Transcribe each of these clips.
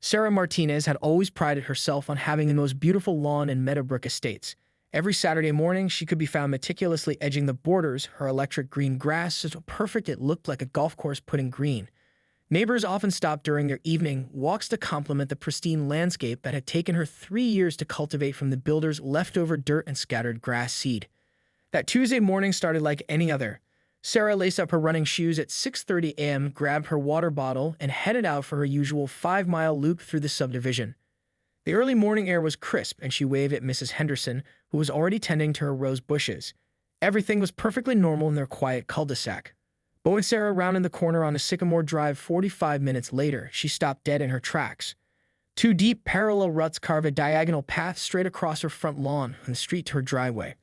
Sarah Martinez had always prided herself on having the most beautiful lawn in Meadowbrook Estates. Every Saturday morning, she could be found meticulously edging the borders, her electric green grass so perfect it looked like a golf course put in green. Neighbors often stopped during their evening walks to compliment the pristine landscape that had taken her 3 years to cultivate from the builder's leftover dirt and scattered grass seed. That Tuesday morning started like any other. Sarah laced up her running shoes at 6:30 a.m., grabbed her water bottle, and headed out for her usual 5-mile loop through the subdivision. The early morning air was crisp, and she waved at Mrs. Henderson, who was already tending to her rose bushes. Everything was perfectly normal in their quiet cul-de-sac. But when Sarah rounded the corner on a Sycamore Drive 45 minutes later, she stopped dead in her tracks. Two deep, parallel ruts carved a diagonal path straight across her front lawn and the street to her driveway.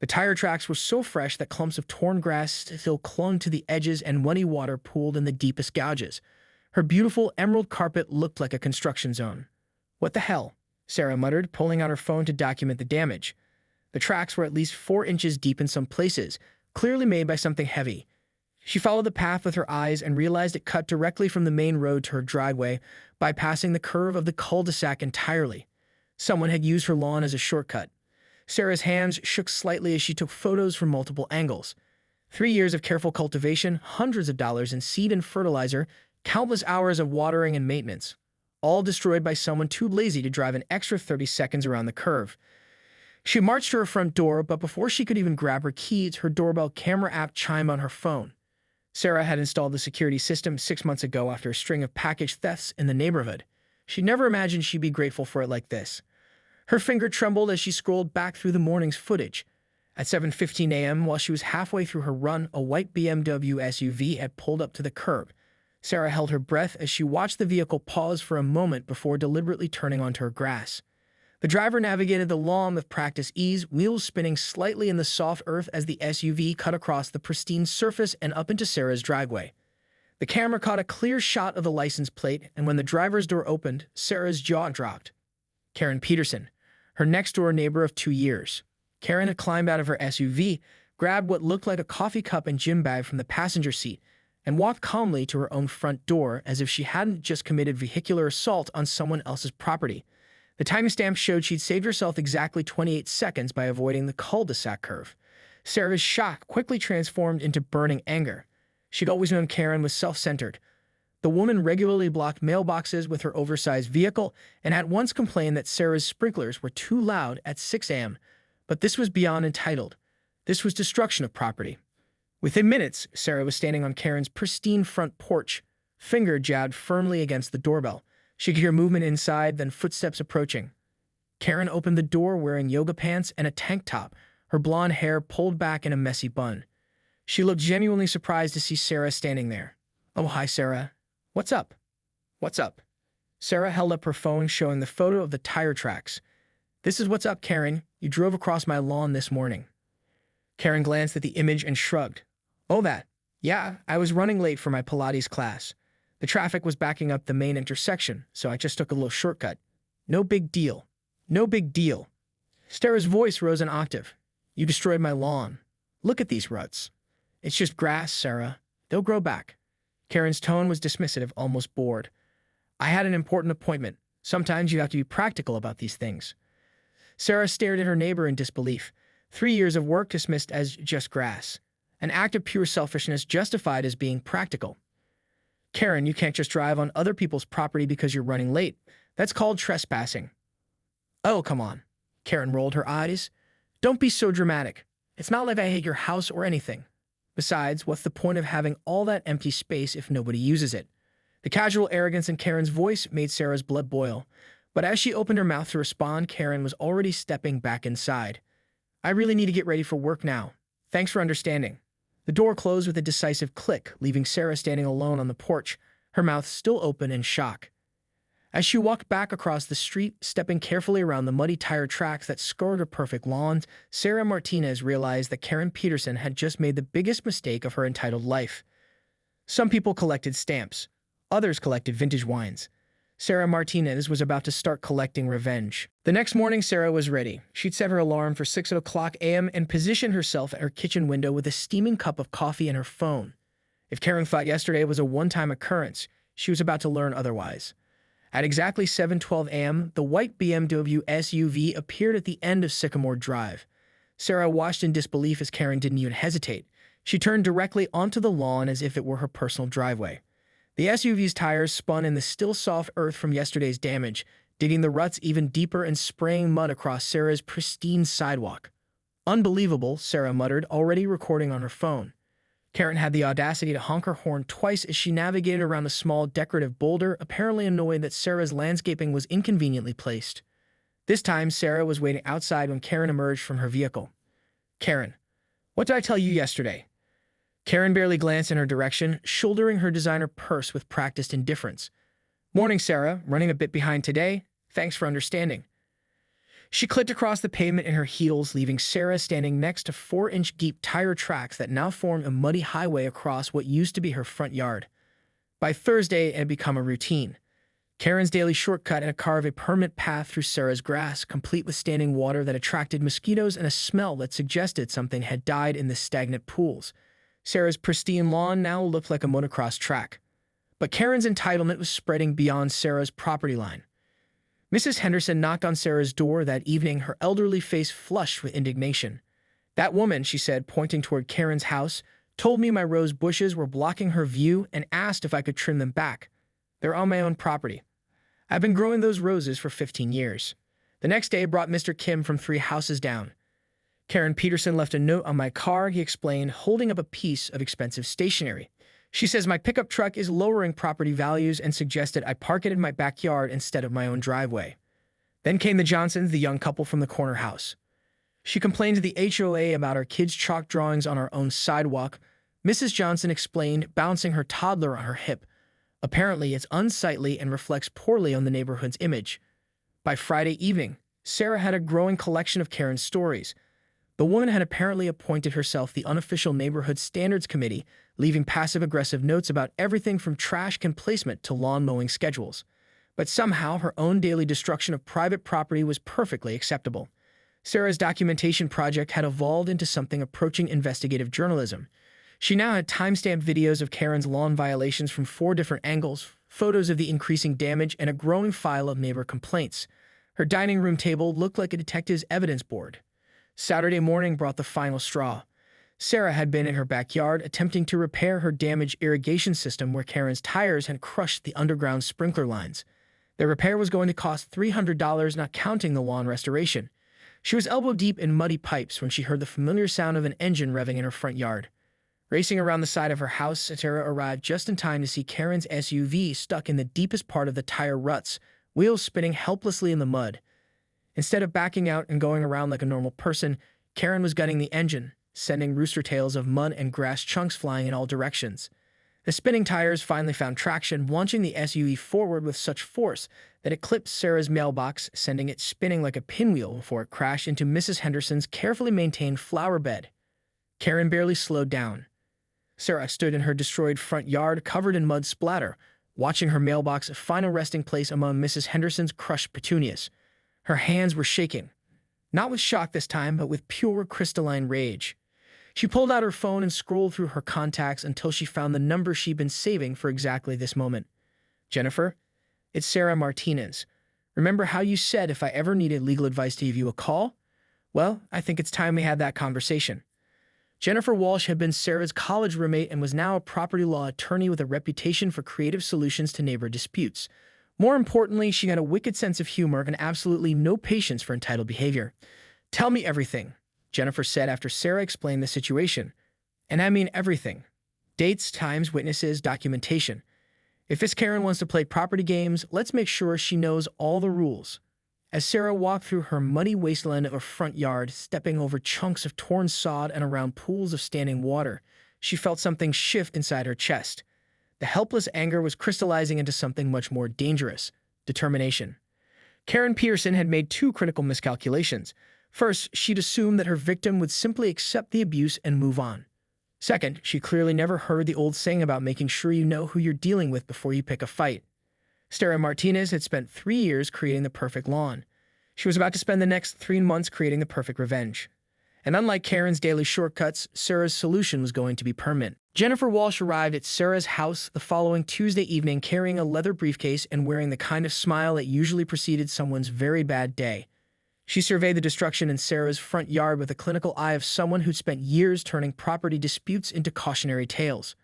The tire tracks were so fresh that clumps of torn grass still clung to the edges and muddy water pooled in the deepest gouges. Her beautiful emerald carpet looked like a construction zone. "What the hell?" Sarah muttered, pulling out her phone to document the damage. The tracks were at least 4 inches deep in some places, clearly made by something heavy. She followed the path with her eyes and realized it cut directly from the main road to her driveway, bypassing the curve of the cul-de-sac entirely. Someone had used her lawn as a shortcut. Sarah's hands shook slightly as she took photos from multiple angles. 3 years of careful cultivation, hundreds of dollars in seed and fertilizer, countless hours of watering and maintenance, all destroyed by someone too lazy to drive an extra 30 seconds around the curve. She marched to her front door, but before she could even grab her keys, her doorbell camera app chimed on her phone. Sarah had installed the security system 6 months ago after a string of package thefts in the neighborhood. She never imagined she'd be grateful for it like this. Her finger trembled as she scrolled back through the morning's footage. At 7:15 a.m., while she was halfway through her run, a white BMW SUV had pulled up to the curb. Sarah held her breath as she watched the vehicle pause for a moment before deliberately turning onto her grass. The driver navigated the lawn with practiced ease, wheels spinning slightly in the soft earth as the SUV cut across the pristine surface and up into Sarah's driveway. The camera caught a clear shot of the license plate, and when the driver's door opened, Sarah's jaw dropped. Karen Peterson, her next-door neighbor of 2 years. Karen had climbed out of her SUV, grabbed what looked like a coffee cup and gym bag from the passenger seat, and walked calmly to her own front door as if she hadn't just committed vehicular assault on someone else's property. The timestamp showed she'd saved herself exactly 28 seconds by avoiding the cul-de-sac curve. Sarah's shock quickly transformed into burning anger. She'd always known Karen was self-centered. The woman regularly blocked mailboxes with her oversized vehicle and had once complained that Sarah's sprinklers were too loud at 6 a.m. But this was beyond entitled. This was destruction of property. Within minutes, Sarah was standing on Karen's pristine front porch, finger jabbed firmly against the doorbell. She could hear movement inside, then footsteps approaching. Karen opened the door wearing yoga pants and a tank top, her blonde hair pulled back in a messy bun. She looked genuinely surprised to see Sarah standing there. "Oh, hi, Sarah. What's up?" "What's up?" Sarah held up her phone showing the photo of the tire tracks. "This is what's up, Karen. You drove across my lawn this morning." Karen glanced at the image and shrugged. "Oh, that. Yeah, I was running late for my Pilates class. The traffic was backing up the main intersection, so I just took a little shortcut. No big deal. No big deal." Sarah's voice rose an octave. "You destroyed my lawn. Look at these ruts." "It's just grass, Sarah. They'll grow back." Karen's tone was dismissive, almost bored. "I had an important appointment. Sometimes you have to be practical about these things." Sarah stared at her neighbor in disbelief. 3 years of work dismissed as just grass. An act of pure selfishness justified as being practical. "Karen, you can't just drive on other people's property because you're running late. That's called trespassing." "Oh, come on." Karen rolled her eyes. "Don't be so dramatic. It's not like I hate your house or anything. Besides, what's the point of having all that empty space if nobody uses it?" The casual arrogance in Karen's voice made Sarah's blood boil. But as she opened her mouth to respond, Karen was already stepping back inside. "I really need to get ready for work now. Thanks for understanding." The door closed with a decisive click, leaving Sarah standing alone on the porch, her mouth still open in shock. As she walked back across the street, stepping carefully around the muddy tire tracks that scored her perfect lawn, Sarah Martinez realized that Karen Peterson had just made the biggest mistake of her entitled life. Some people collected stamps. Others collected vintage wines. Sarah Martinez was about to start collecting revenge. The next morning, Sarah was ready. She'd set her alarm for 6 o'clock a.m. and positioned herself at her kitchen window with a steaming cup of coffee and her phone. If Karen thought yesterday was a one-time occurrence, she was about to learn otherwise. At exactly 7:12 a.m., the white BMW SUV appeared at the end of Sycamore Drive. Sarah watched in disbelief as Karen didn't even hesitate. She turned directly onto the lawn as if it were her personal driveway. The SUV's tires spun in the still soft earth from yesterday's damage, digging the ruts even deeper and spraying mud across Sarah's pristine sidewalk. "Unbelievable," Sarah muttered, already recording on her phone. Karen had the audacity to honk her horn twice as she navigated around a small decorative boulder, apparently annoyed that Sarah's landscaping was inconveniently placed. This time, Sarah was waiting outside when Karen emerged from her vehicle. "Karen, what did I tell you yesterday?" Karen barely glanced in her direction, shouldering her designer purse with practiced indifference. "Morning, Sarah. Running a bit behind today. Thanks for understanding." She clicked across the pavement in her heels, leaving Sarah standing next to 4-inch deep tire tracks that now formed a muddy highway across what used to be her front yard. By Thursday, it had become a routine. Karen's daily shortcut had carved a permanent path through Sarah's grass, complete with standing water that attracted mosquitoes and a smell that suggested something had died in the stagnant pools. Sarah's pristine lawn now looked like a motocross track. But Karen's entitlement was spreading beyond Sarah's property line. Mrs. Henderson knocked on Sarah's door that evening, her elderly face flushed with indignation. "That woman," she said, pointing toward Karen's house, "told me my rose bushes were blocking her view and asked if I could trim them back. They're on my own property. I've been growing those roses for 15 years. The next day brought Mr. Kim from 3 houses down. Karen Peterson left a note on my car," he explained, holding up a piece of expensive stationery. "She says my pickup truck is lowering property values and suggested I park it in my backyard instead of my own driveway." Then came the Johnsons, the young couple from the corner house. "She complained to the HOA about our kids' chalk drawings on our own sidewalk," Mrs. Johnson explained, bouncing her toddler on her hip. "Apparently, it's unsightly and reflects poorly on the neighborhood's image." By Friday evening, Sarah had a growing collection of Karen's stories. The woman had apparently appointed herself the unofficial neighborhood standards committee, leaving passive-aggressive notes about everything from trash can placement to lawn mowing schedules. But somehow, her own daily destruction of private property was perfectly acceptable. Sarah's documentation project had evolved into something approaching investigative journalism. She now had timestamped videos of Karen's lawn violations from 4 different angles, photos of the increasing damage, and a growing file of neighbor complaints. Her dining room table looked like a detective's evidence board. Saturday morning brought the final straw. Sarah had been in her backyard attempting to repair her damaged irrigation system where Karen's tires had crushed the underground sprinkler lines. The repair was going to cost $300, not counting the lawn restoration. She was elbow-deep in muddy pipes when she heard the familiar sound of an engine revving in her front yard. Racing around the side of her house, Sarah arrived just in time to see Karen's SUV stuck in the deepest part of the tire ruts, wheels spinning helplessly in the mud. Instead of backing out and going around like a normal person, Karen was gutting the engine, sending rooster tails of mud and grass chunks flying in all directions. The spinning tires finally found traction, launching the SUV forward with such force that it clipped Sarah's mailbox, sending it spinning like a pinwheel before it crashed into Mrs. Henderson's carefully maintained flower bed. Karen barely slowed down. Sarah stood in her destroyed front yard, covered in mud splatter, watching her mailbox a final resting place among Mrs. Henderson's crushed petunias. Her hands were shaking, not with shock this time, but with pure crystalline rage. She pulled out her phone and scrolled through her contacts until she found the number she'd been saving for exactly this moment. "Jennifer, it's Sarah Martinez. Remember how you said if I ever needed legal advice to give you a call? Well, I think it's time we had that conversation." Jennifer Walsh had been Sarah's college roommate and was now a property law attorney with a reputation for creative solutions to neighbor disputes. More importantly, she had a wicked sense of humor and absolutely no patience for entitled behavior. "Tell me everything," Jennifer said after Sarah explained the situation. "And I mean everything. Dates, times, witnesses, documentation. If Miss Karen wants to play property games, let's make sure she knows all the rules." As Sarah walked through her muddy wasteland of a front yard, stepping over chunks of torn sod and around pools of standing water, she felt something shift inside her chest. The helpless anger was crystallizing into something much more dangerous: determination. Karen Peterson had made 2 critical miscalculations. First, she'd assumed that her victim would simply accept the abuse and move on. Second, she clearly never heard the old saying about making sure you know who you're dealing with before you pick a fight. Sarah Martinez had spent 3 years creating the perfect lawn. She was about to spend the next 3 months creating the perfect revenge. And unlike Karen's daily shortcuts, Sarah's solution was going to be permanent. Jennifer Walsh arrived at Sarah's house the following Tuesday evening carrying a leather briefcase and wearing the kind of smile that usually preceded someone's very bad day. She surveyed the destruction in Sarah's front yard with the clinical eye of someone who'd spent years turning property disputes into cautionary tales.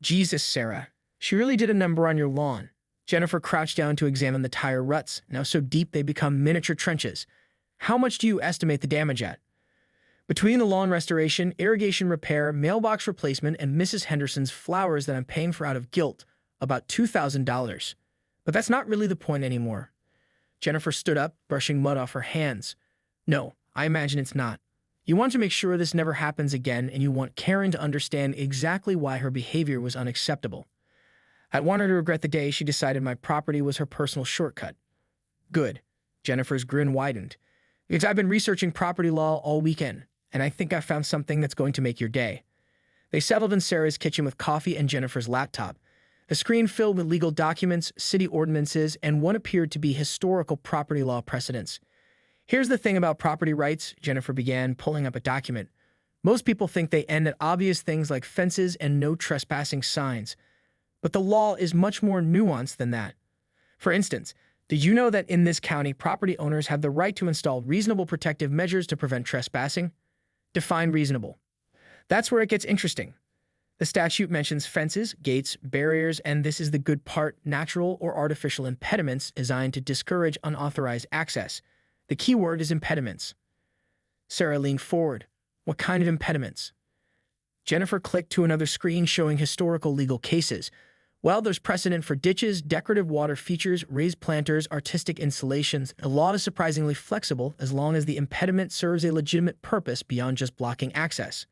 Jesus, Sarah, she really did a number on your lawn. Jennifer crouched down to examine the tire ruts, now so deep they become miniature trenches. How much do you estimate the damage at? Between the lawn restoration, irrigation repair, mailbox replacement, and Mrs. Henderson's flowers that I'm paying for out of guilt, about $2,000. But that's not really the point anymore. Jennifer stood up, brushing mud off her hands. No, I imagine it's not. You want to make sure this never happens again, and you want Karen to understand exactly why her behavior was unacceptable. I'd want her to regret the day she decided my property was her personal shortcut. Good. Jennifer's grin widened. Because I've been researching property law all weekend, and I think I found something that's going to make your day. They settled in Sarah's kitchen with coffee and Jennifer's laptop. A screen filled with legal documents, city ordinances, and what appeared to be historical property law precedents. Here's the thing about property rights, Jennifer began, pulling up a document. Most people think they end at obvious things like fences and no trespassing signs. But the law is much more nuanced than that. For instance, did you know that in this county, property owners have the right to install reasonable protective measures to prevent trespassing? Define reasonable. That's where it gets interesting. The statute mentions fences, gates, barriers, and this is the good part, natural or artificial impediments designed to discourage unauthorized access. The key word is impediments. Sarah leaned forward. What kind of impediments? Jennifer clicked to another screen showing historical legal cases. Well, there's precedent for ditches, decorative water features, raised planters, artistic installations. The law is surprisingly flexible as long as the impediment serves a legitimate purpose beyond just blocking access,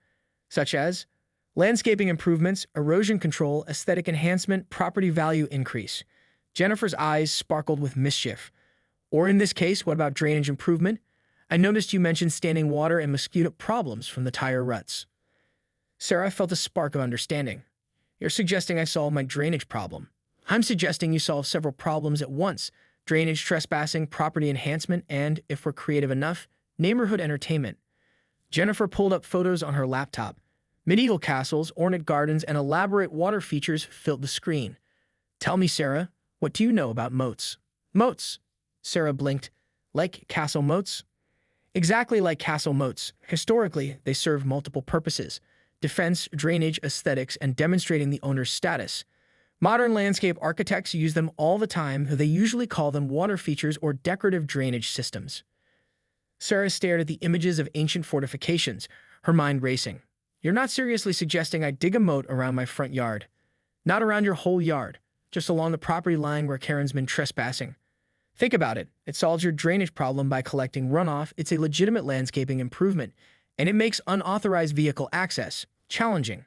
such as landscaping improvements, erosion control, aesthetic enhancement, property value increase. Jennifer's eyes sparkled with mischief. Or in this case, what about drainage improvement? I noticed you mentioned standing water and mosquito problems from the tire ruts. Sarah felt a spark of understanding. You're suggesting I solve my drainage problem. I'm suggesting you solve several problems at once: drainage, trespassing, property enhancement, and, if we're creative enough, neighborhood entertainment. Jennifer pulled up photos on her laptop. Medieval castles, ornate gardens, and elaborate water features filled the screen. Tell me, Sarah, what do you know about moats? Moats? Sarah blinked. Like castle moats? Exactly like castle moats. Historically, they serve multiple purposes: defense, drainage, aesthetics, and demonstrating the owner's status. Modern landscape architects use them all the time, though they usually call them water features or decorative drainage systems. Sarah stared at the images of ancient fortifications, her mind racing. You're not seriously suggesting I dig a moat around my front yard? Not around your whole yard, just along the property line where Karen's been trespassing. Think about it. It solves your drainage problem by collecting runoff. It's a legitimate landscaping improvement, and it makes unauthorized vehicle access challenging.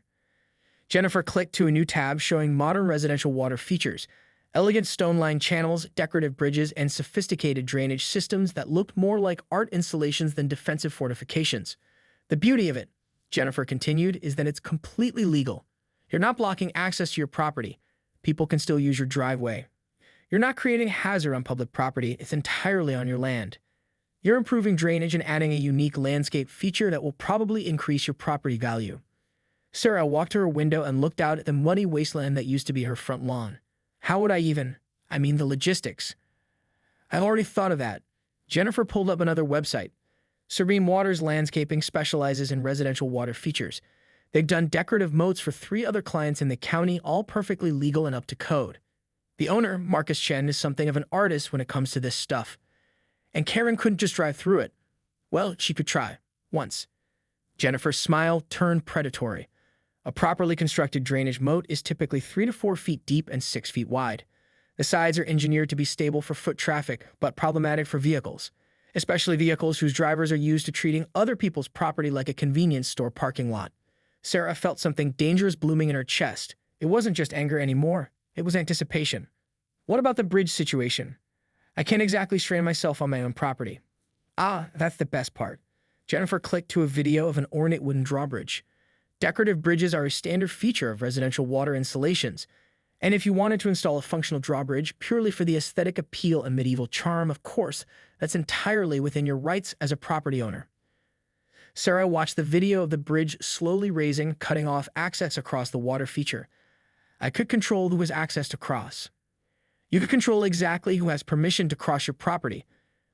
Jennifer clicked to a new tab showing modern residential water features, elegant stone-lined channels, decorative bridges, and sophisticated drainage systems that looked more like art installations than defensive fortifications. The beauty of it, Jennifer continued, is that it's completely legal. You're not blocking access to your property. People can still use your driveway. You're not creating hazard on public property. It's entirely on your land. You're improving drainage and adding a unique landscape feature that will probably increase your property value. Sarah walked to her window and looked out at the muddy wasteland that used to be her front lawn. How would I mean the logistics. I've already thought of that. Jennifer pulled up another website. Serene Waters Landscaping specializes in residential water features. They've done decorative moats for 3 other clients in the county, all perfectly legal and up to code. The owner, Marcus Chen, is something of an artist when it comes to this stuff. And Karen couldn't just drive through it. Well, she could try. Once. Jennifer's smile turned predatory. A properly constructed drainage moat is typically 3 to 4 feet deep and 6 feet wide. The sides are engineered to be stable for foot traffic, but problematic for vehicles, especially vehicles whose drivers are used to treating other people's property like a convenience store parking lot. Sarah felt something dangerous blooming in her chest. It wasn't just anger anymore. It was anticipation. What about the bridge situation? I can't exactly strain myself on my own property. Ah, that's the best part. Jennifer clicked to a video of an ornate wooden drawbridge. Decorative bridges are a standard feature of residential water installations, and if you wanted to install a functional drawbridge purely for the aesthetic appeal and medieval charm, of course, that's entirely within your rights as a property owner. Sarah watched the video of the bridge slowly raising, cutting off access across the water feature. I could control who has access to cross. You could control exactly who has permission to cross your property,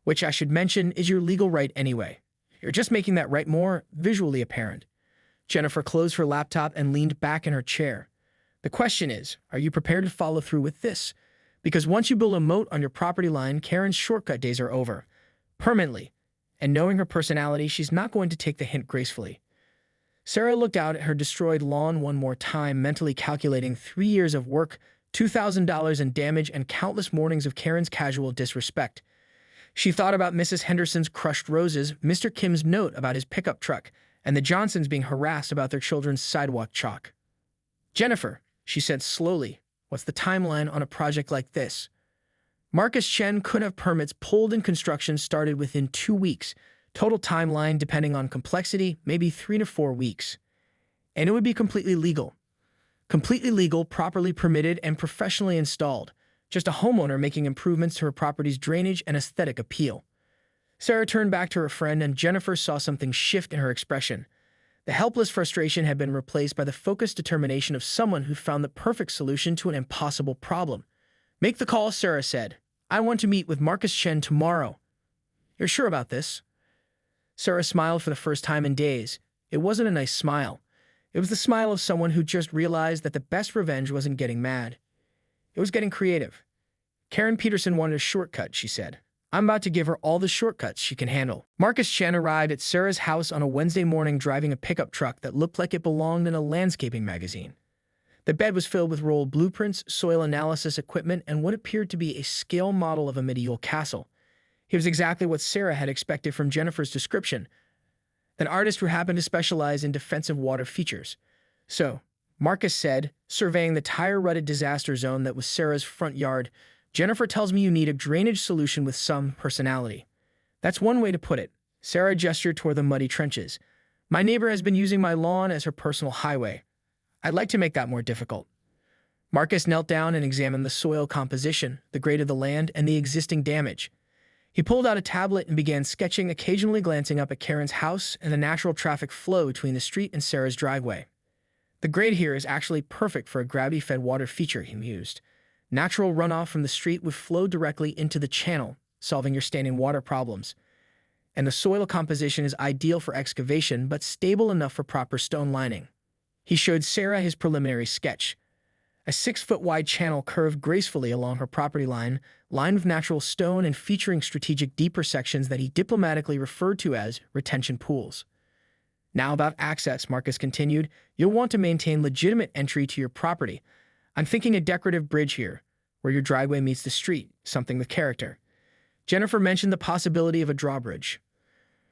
which I should mention is your legal right anyway. You're just making that right more visually apparent. Jennifer closed her laptop and leaned back in her chair. The question is, are you prepared to follow through with this? Because once you build a moat on your property line, Karen's shortcut days are over. Permanently. And knowing her personality, she's not going to take the hint gracefully. Sarah looked out at her destroyed lawn one more time, mentally calculating 3 years of work, $2,000 in damage, and countless mornings of Karen's casual disrespect. She thought about Mrs. Henderson's crushed roses, Mr. Kim's note about his pickup truck, and the Johnsons being harassed about their children's sidewalk chalk. Jennifer, she said slowly, what's the timeline on a project like this? Marcus Chen could have permits pulled and construction started within 2 weeks. Total timeline, depending on complexity, maybe 3 to 4 weeks. And it would be completely legal. Completely legal, properly permitted, and professionally installed. Just a homeowner making improvements to her property's drainage and aesthetic appeal. Sarah turned back to her friend, and Jennifer saw something shift in her expression. The helpless frustration had been replaced by the focused determination of someone who found the perfect solution to an impossible problem. Make the call, Sarah said. I want to meet with Marcus Chen tomorrow. You're sure about this? Sarah smiled for the first time in days. It wasn't a nice smile. It was the smile of someone who just realized that the best revenge wasn't getting mad. It was getting creative. Karen Peterson wanted a shortcut, she said. I'm about to give her all the shortcuts she can handle. Marcus Chen arrived at Sarah's house on a Wednesday morning driving a pickup truck that looked like it belonged in a landscaping magazine. The bed was filled with rolled blueprints, soil analysis equipment, and what appeared to be a scale model of a medieval castle. He was exactly what Sarah had expected from Jennifer's description, an artist who happened to specialize in defensive water features. So, Marcus said, surveying the tire-rutted disaster zone that was Sarah's front yard, Jennifer tells me you need a drainage solution with some personality. That's one way to put it. Sarah gestured toward the muddy trenches. My neighbor has been using my lawn as her personal highway. I'd like to make that more difficult. Marcus knelt down and examined the soil composition, the grade of the land, and the existing damage. He pulled out a tablet and began sketching, occasionally glancing up at Karen's house and the natural traffic flow between the street and Sarah's driveway. The grade here is actually perfect for a gravity-fed water feature, he mused. Natural runoff from the street would flow directly into the channel, solving your standing water problems. And the soil composition is ideal for excavation, but stable enough for proper stone lining. He showed Sarah his preliminary sketch. A 6-foot-wide channel curved gracefully along her property line, lined with natural stone and featuring strategic deeper sections that he diplomatically referred to as retention pools. Now about access, Marcus continued. You'll want to maintain legitimate entry to your property. I'm thinking a decorative bridge here, where your driveway meets the street, something with character. Jennifer mentioned the possibility of a drawbridge.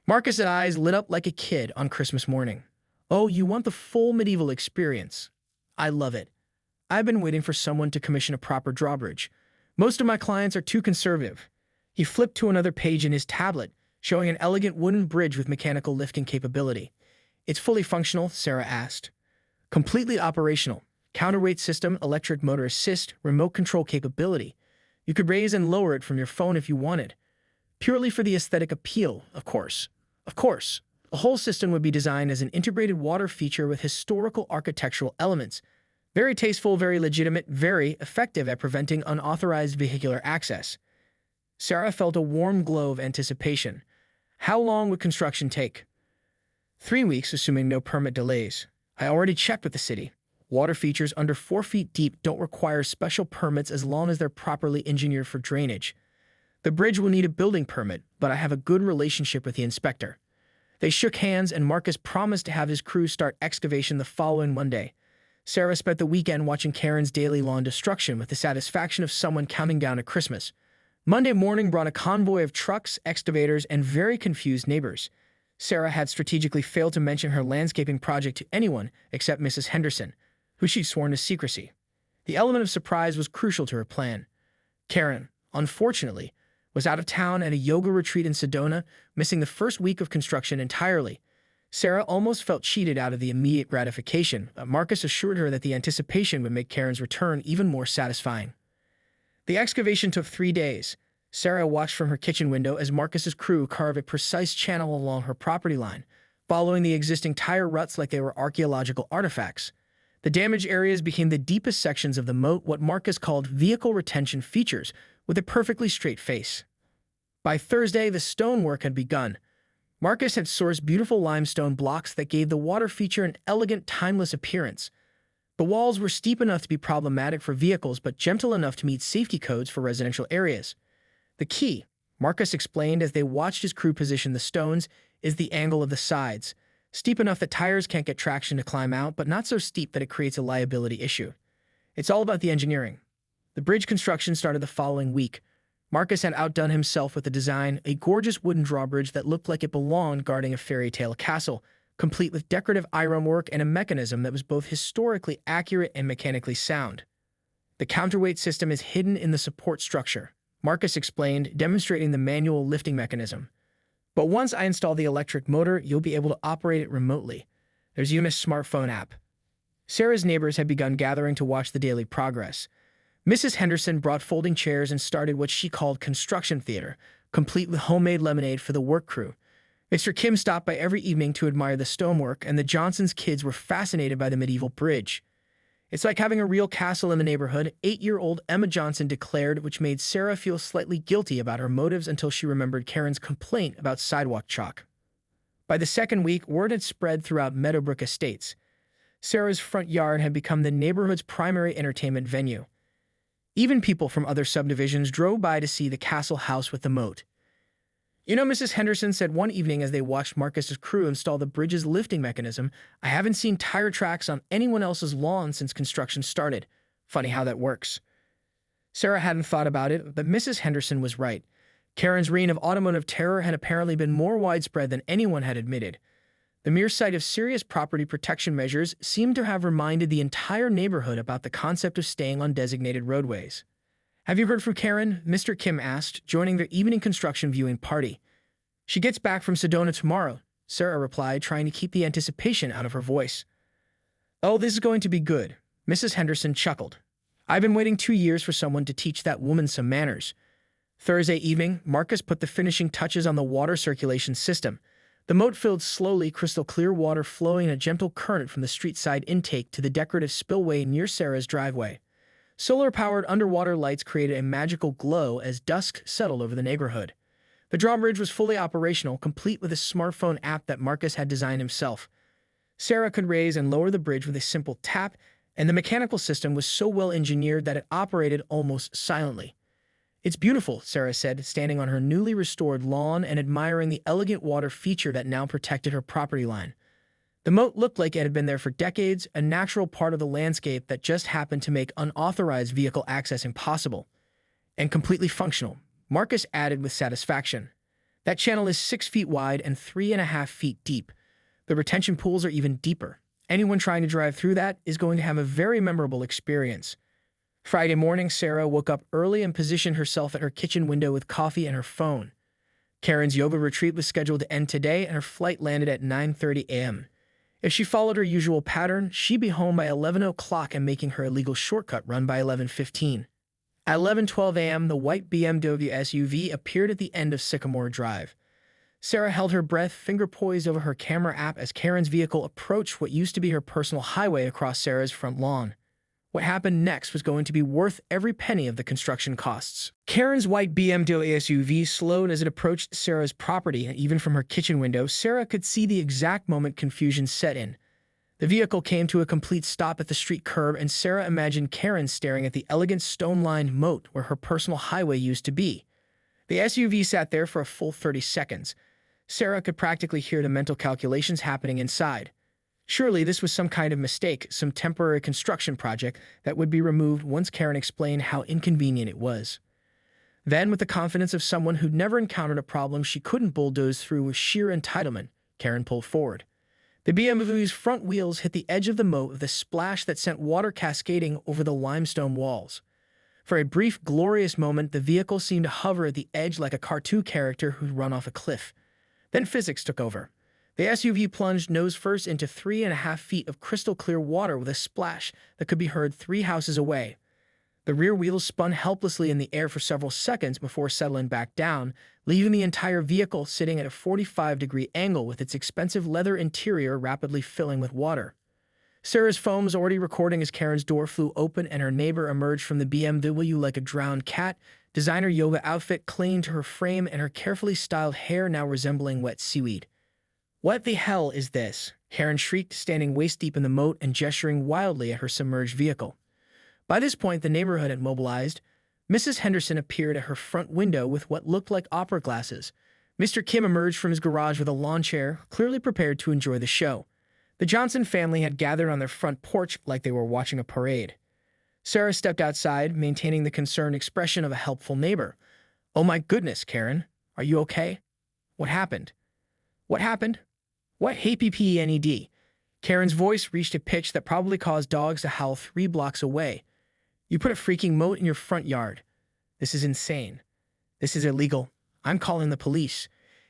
Marcus's eyes lit up like a kid on Christmas morning. Oh, you want the full medieval experience. I love it. I've been waiting for someone to commission a proper drawbridge. Most of my clients are too conservative. He flipped to another page in his tablet, showing an elegant wooden bridge with mechanical lifting capability. It's fully functional, Sarah asked. Completely operational. Counterweight system, electric motor assist, remote control capability. You could raise and lower it from your phone if you wanted. Purely for the aesthetic appeal, of course. Of course. The whole system would be designed as an integrated water feature with historical architectural elements. Very tasteful, very legitimate, very effective at preventing unauthorized vehicular access. Sarah felt a warm glow of anticipation. How long would construction take? 3 weeks, assuming no permit delays. I already checked with the city. Water features under 4 feet deep don't require special permits as long as they're properly engineered for drainage. The bridge will need a building permit, but I have a good relationship with the inspector. They shook hands, and Marcus promised to have his crew start excavation the following Monday. Sarah spent the weekend watching Karen's daily lawn destruction with the satisfaction of someone counting down to Christmas. Monday morning brought a convoy of trucks, excavators, and very confused neighbors. Sarah had strategically failed to mention her landscaping project to anyone except Mrs. Henderson, who she'd sworn to secrecy. The element of surprise was crucial to her plan. Karen, unfortunately, was out of town at a yoga retreat in Sedona, missing the first week of construction entirely. Sarah almost felt cheated out of the immediate gratification, but Marcus assured her that the anticipation would make Karen's return even more satisfying. The excavation took 3 days. Sarah watched from her kitchen window as Marcus's crew carved a precise channel along her property line, following the existing tire ruts like they were archaeological artifacts. The damaged areas became the deepest sections of the moat, what Marcus called vehicle retention features, with a perfectly straight face. By Thursday, the stonework had begun. Marcus had sourced beautiful limestone blocks that gave the water feature an elegant, timeless appearance. The walls were steep enough to be problematic for vehicles, but gentle enough to meet safety codes for residential areas. The key, Marcus explained as they watched his crew position the stones, is the angle of the sides. Steep enough that tires can't get traction to climb out, but not so steep that it creates a liability issue. It's all about the engineering. The bridge construction started the following week. Marcus had outdone himself with the design, a gorgeous wooden drawbridge that looked like it belonged guarding a fairy tale castle, complete with decorative ironwork and a mechanism that was both historically accurate and mechanically sound. The counterweight system is hidden in the support structure, Marcus explained, demonstrating the manual lifting mechanism. But once I install the electric motor, you'll be able to operate it remotely. There's Yuma's smartphone app. Sarah's neighbors had begun gathering to watch the daily progress. Mrs. Henderson brought folding chairs and started what she called construction theater, complete with homemade lemonade for the work crew. Mr. Kim stopped by every evening to admire the stonework, and the Johnsons' kids were fascinated by the medieval bridge. It's like having a real castle in the neighborhood, 8-year-old Emma Johnson declared, which made Sarah feel slightly guilty about her motives until she remembered Karen's complaint about sidewalk chalk. By the second week, word had spread throughout Meadowbrook Estates. Sarah's front yard had become the neighborhood's primary entertainment venue. Even people from other subdivisions drove by to see the castle house with the moat. You know, Mrs. Henderson said one evening as they watched Marcus's crew install the bridge's lifting mechanism, I haven't seen tire tracks on anyone else's lawn since construction started. Funny how that works. Sarah hadn't thought about it, but Mrs. Henderson was right. Karen's reign of automotive terror had apparently been more widespread than anyone had admitted. The mere sight of serious property protection measures seemed to have reminded the entire neighborhood about the concept of staying on designated roadways. Have you heard from Karen? Mr. Kim asked, joining their evening construction viewing party. She gets back from Sedona tomorrow, Sarah replied, trying to keep the anticipation out of her voice. Oh, this is going to be good, Mrs. Henderson chuckled. I've been waiting 2 years for someone to teach that woman some manners. Thursday evening, Marcus put the finishing touches on the water circulation system. The moat filled slowly, crystal clear water flowing in a gentle current from the street side intake to the decorative spillway near Sarah's driveway. Solar-powered underwater lights created a magical glow as dusk settled over the neighborhood. The drawbridge was fully operational, complete with a smartphone app that Marcus had designed himself. Sarah could raise and lower the bridge with a simple tap, and the mechanical system was so well engineered that it operated almost silently. It's beautiful, Sarah said, standing on her newly restored lawn and admiring the elegant water feature that now protected her property line. The moat looked like it had been there for decades, a natural part of the landscape that just happened to make unauthorized vehicle access impossible. And completely functional, Marcus added with satisfaction. That channel is 6 feet wide and 3.5 feet deep. The retention pools are even deeper. Anyone trying to drive through that is going to have a very memorable experience. Friday morning, Sarah woke up early and positioned herself at her kitchen window with coffee and her phone. Karen's yoga retreat was scheduled to end today, and her flight landed at 9:30 a.m. If she followed her usual pattern, she'd be home by 11 o'clock and making her illegal shortcut run by 11:15. At 11:12 a.m., the white BMW SUV appeared at the end of Sycamore Drive. Sarah held her breath, finger poised over her camera app as Karen's vehicle approached what used to be her personal highway across Sarah's front lawn. What happened next was going to be worth every penny of the construction costs. Karen's white BMW SUV slowed as it approached Sarah's property, and even from her kitchen window, Sarah could see the exact moment confusion set in. The vehicle came to a complete stop at the street curb, and Sarah imagined Karen staring at the elegant stone-lined moat where her personal highway used to be. The SUV sat there for a full 30 seconds. Sarah could practically hear the mental calculations happening inside. Surely this was some kind of mistake, some temporary construction project that would be removed once Karen explained how inconvenient it was. Then, with the confidence of someone who'd never encountered a problem she couldn't bulldoze through with sheer entitlement, Karen pulled forward. The BMW's front wheels hit the edge of the moat with a splash that sent water cascading over the limestone walls. For a brief, glorious moment, the vehicle seemed to hover at the edge like a cartoon character who'd run off a cliff. Then physics took over. The SUV plunged nose first into 3.5 feet of crystal clear water with a splash that could be heard 3 houses away. The rear wheels spun helplessly in the air for several seconds before settling back down, leaving the entire vehicle sitting at a 45-degree angle with its expensive leather interior rapidly filling with water. Sarah's phone was already recording as Karen's door flew open and her neighbor emerged from the BMW like a drowned cat, designer yoga outfit clinging to her frame and her carefully styled hair now resembling wet seaweed. "What the hell is this?" Karen shrieked, standing waist-deep in the moat and gesturing wildly at her submerged vehicle. By this point, the neighborhood had mobilized. Mrs. Henderson appeared at her front window with what looked like opera glasses. Mr. Kim emerged from his garage with a lawn chair, clearly prepared to enjoy the show. The Johnson family had gathered on their front porch like they were watching a parade. Sarah stepped outside, maintaining the concerned expression of a helpful neighbor. "Oh my goodness, Karen. Are you okay? What happened?" "What happened? What happened?" Karen's voice reached a pitch that probably caused dogs to howl 3 blocks away. "You put a freaking moat in your front yard. This is insane. This is illegal. I'm calling the police."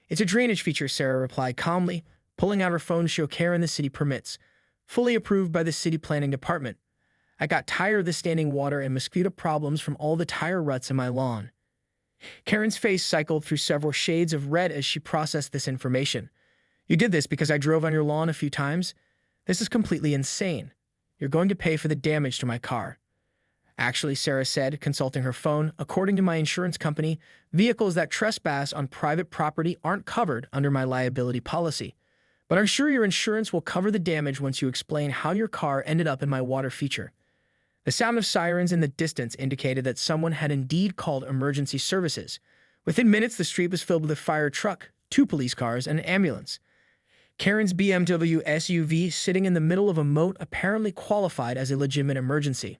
"It's a drainage feature," Sarah replied calmly, pulling out her phone to show Karen the city permits. "Fully approved by the city planning department. I got tired of the standing water and mosquito problems from all the tire ruts in my lawn." Karen's face cycled through several shades of red as she processed this information. "You did this because I drove on your lawn a few times? This is completely insane. You're going to pay for the damage to my car." "Actually," Sarah said, consulting her phone, "according to my insurance company, vehicles that trespass on private property aren't covered under my liability policy. But I'm sure your insurance will cover the damage once you explain how your car ended up in my water feature." The sound of sirens in the distance indicated that someone had indeed called emergency services. Within minutes, the street was filled with a fire truck, 2 police cars, and an ambulance. Karen's BMW SUV sitting in the middle of a moat apparently qualified as a legitimate emergency.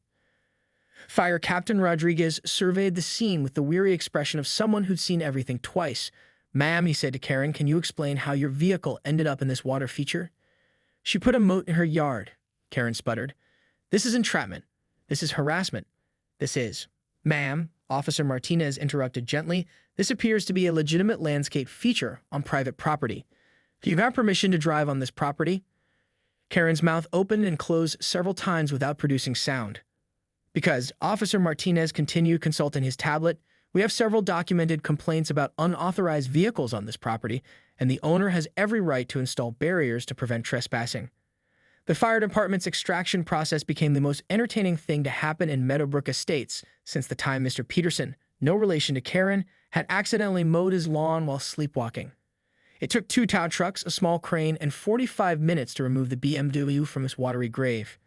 Fire Captain Rodriguez surveyed the scene with the weary expression of someone who'd seen everything twice. "Ma'am," he said to Karen, "can you explain how your vehicle ended up in this water feature?" "She put a moat in her yard," Karen sputtered. "This is entrapment. This is harassment. This is—" "Ma'am," Officer Martinez interrupted gently, "this appears to be a legitimate landscape feature on private property. Do you have permission to drive on this property?" Karen's mouth opened and closed several times without producing sound. "Because," Officer Martinez continued, consulting his tablet, "we have several documented complaints about unauthorized vehicles on this property, and the owner has every right to install barriers to prevent trespassing." The fire department's extraction process became the most entertaining thing to happen in Meadowbrook Estates since the time Mr. Peterson, no relation to Karen, had accidentally mowed his lawn while sleepwalking. It took 2 tow trucks, a small crane, and 45 minutes to remove the BMW from its watery grave.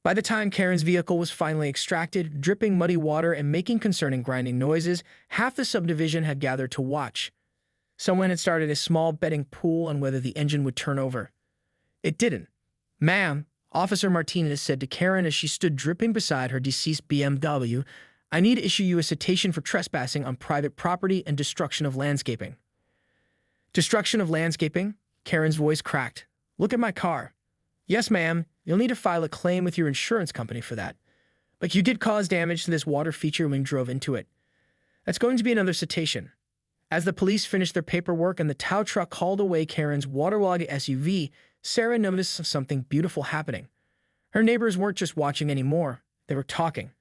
By the time Karen's vehicle was finally extracted, dripping muddy water and making concerning grinding noises, half the subdivision had gathered to watch. Someone had started a small betting pool on whether the engine would turn over. It didn't. "Ma'am," Officer Martinez said to Karen as she stood dripping beside her deceased BMW, "I need to issue you a citation for trespassing on private property and destruction of landscaping." "Destruction of landscaping?" Karen's voice cracked. "Look at my car." "Yes, ma'am. You'll need to file a claim with your insurance company for that. But you did cause damage to this water feature when you drove into it. That's going to be another citation." As the police finished their paperwork and the tow truck hauled away Karen's waterlogged SUV, Sarah noticed something beautiful happening. Her neighbors weren't just watching anymore, they were talking.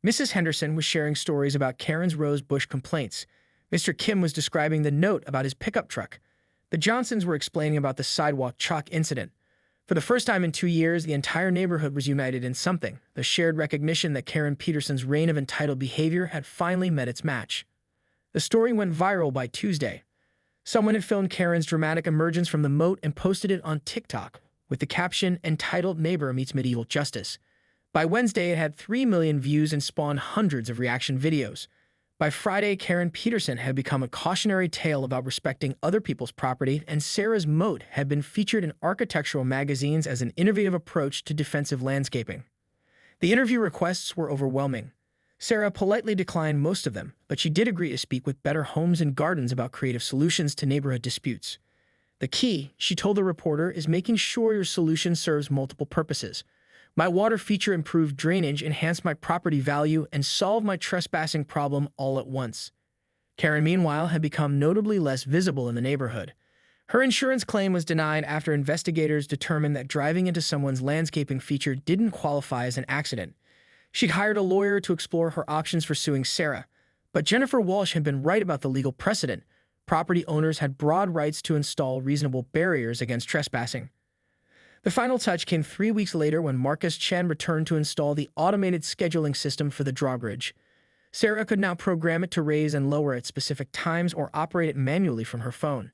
Mrs. Henderson was sharing stories about Karen's rose bush complaints. Mr. Kim was describing the note about his pickup truck. The Johnsons were explaining about the sidewalk chalk incident. For the first time in 2 years, the entire neighborhood was united in something, the shared recognition that Karen Peterson's reign of entitled behavior had finally met its match. The story went viral by Tuesday. Someone had filmed Karen's dramatic emergence from the moat and posted it on TikTok, with the caption, "Entitled Neighbor Meets Medieval Justice." By Wednesday, it had 3 million views and spawned hundreds of reaction videos. By Friday, Karen Peterson had become a cautionary tale about respecting other people's property, and Sarah's moat had been featured in architectural magazines as an innovative approach to defensive landscaping. The interview requests were overwhelming. Sarah politely declined most of them, but she did agree to speak with Better Homes and Gardens about creative solutions to neighborhood disputes. "The key," she told the reporter, "is making sure your solution serves multiple purposes. My water feature improved drainage, enhanced my property value, and solved my trespassing problem all at once." Karen, meanwhile, had become notably less visible in the neighborhood. Her insurance claim was denied after investigators determined that driving into someone's landscaping feature didn't qualify as an accident. She'd hired a lawyer to explore her options for suing Sarah, but Jennifer Walsh had been right about the legal precedent. Property owners had broad rights to install reasonable barriers against trespassing. The final touch came 3 weeks later when Marcus Chen returned to install the automated scheduling system for the drawbridge. Sarah could now program it to raise and lower at specific times or operate it manually from her phone.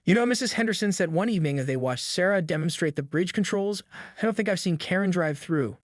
You know, Mrs. Henderson said one evening as they watched Sarah demonstrate the bridge controls, I don't think I've seen Karen drive through.